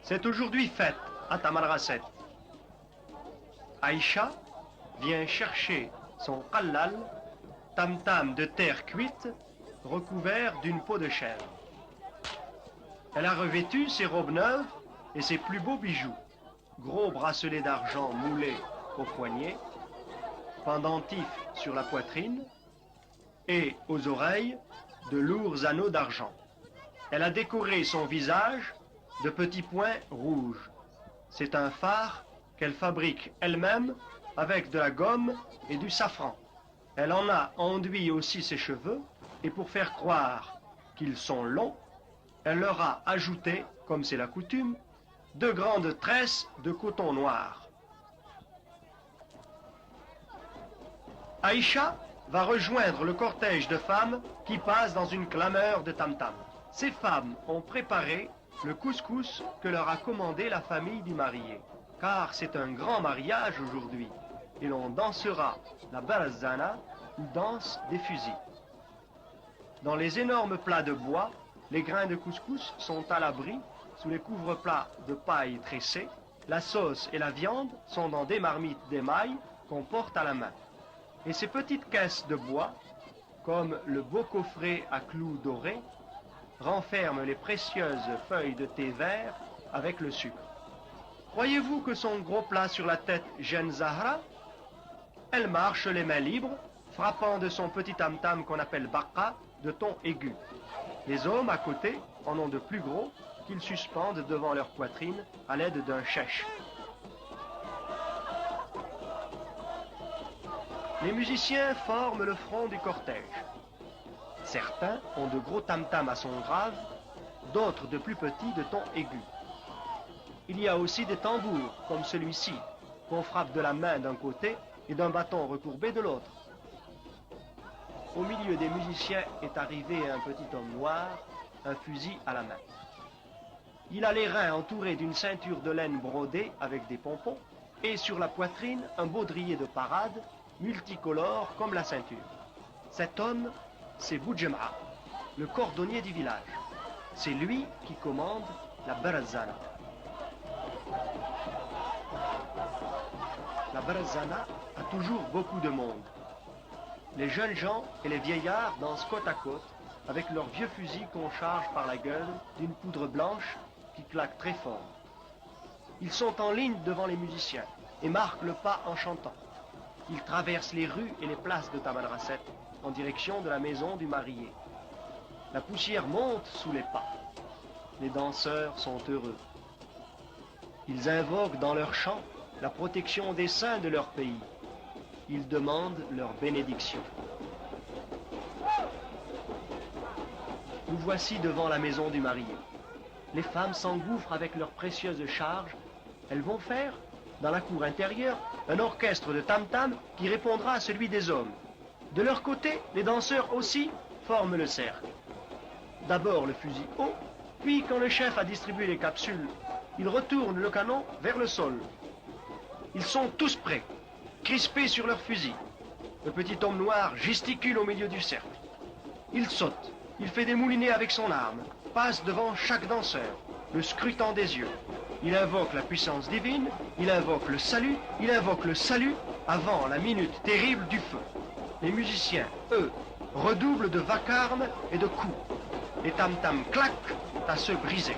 C'est aujourd'hui fête à Tamarrasset. Aïcha vient chercher son qallal, tam-tam de terre cuite, recouvert d'une peau de chèvre. Elle a revêtu ses robes neuves et ses plus beaux bijoux. Gros bracelets d'argent moulés au poignet, pendentifs sur la poitrine et aux oreilles de lourds anneaux d'argent. Elle a décoré son visage de petits points rouges. C'est un phare qu'elle fabrique elle-même avec de la gomme et du safran. Elle en a enduit aussi ses cheveux et pour faire croire qu'ils sont longs, elle leur a ajouté, comme c'est la coutume, 2 grandes tresses de coton noir. Aïcha va rejoindre le cortège de femmes qui passe dans une clameur de tam-tam. Ces femmes ont préparé le couscous que leur a commandé la famille du marié, car c'est un grand mariage aujourd'hui, et l'on dansera la barazana, ou danse des fusils. Dans les énormes plats de bois, les grains de couscous sont à l'abri sous les couvre-plats de paille tressée. La sauce et la viande sont dans des marmites d'émail qu'on porte à la main. Et ces petites caisses de bois, comme le beau coffret à clous dorés, renferment les précieuses feuilles de thé vert avec le sucre. Croyez-vous que son gros plat sur la tête gêne Zahra? Elle marche les mains libres, frappant de son petit tam-tam qu'on appelle baqqa, de ton aigu. Les hommes à côté en ont de plus gros qu'ils suspendent devant leur poitrine à l'aide d'un chèche. Les musiciens forment le front du cortège. Certains ont de gros tam-tams à son grave, d'autres de plus petits de ton aigu. Il y a aussi des tambours, comme celui-ci, qu'on frappe de la main d'un côté et d'un bâton recourbé de l'autre. Au milieu des musiciens est arrivé un petit homme noir, un fusil à la main. Il a les reins entourés d'une ceinture de laine brodée avec des pompons et sur la poitrine un baudrier de parade multicolore comme la ceinture. Cet homme, c'est Boudjem'a, le cordonnier du village. C'est lui qui commande la barazana. La barazana a toujours beaucoup de monde. Les jeunes gens et les vieillards dansent côte à côte avec leurs vieux fusils qu'on charge par la gueule d'une poudre blanche qui claque très fort. Ils sont en ligne devant les musiciens et marquent le pas en chantant. Ils traversent les rues et les places de Tamarrasset en direction de la maison du marié. La poussière monte sous les pas. Les danseurs sont heureux. Ils invoquent dans leur chant la protection des saints de leur pays. Ils demandent leur bénédiction. Nous voici devant la maison du marié. Les femmes s'engouffrent avec leurs précieuses charges. Elles vont faire, dans la cour intérieure, un orchestre de tam-tam qui répondra à celui des hommes. De leur côté, les danseurs aussi forment le cercle. D'abord le fusil haut, puis quand le chef a distribué les capsules, il retourne le canon vers le sol. Ils sont tous prêts, crispés sur leurs fusils. Le petit homme noir gesticule au milieu du cercle. Il saute, il fait des moulinets avec son arme, passe devant chaque danseur, le scrutant des yeux. Il invoque la puissance divine, il invoque le salut avant la minute terrible du feu. Les musiciens, eux, redoublent de vacarme et de coups. Les tam-tams claquent à se briser.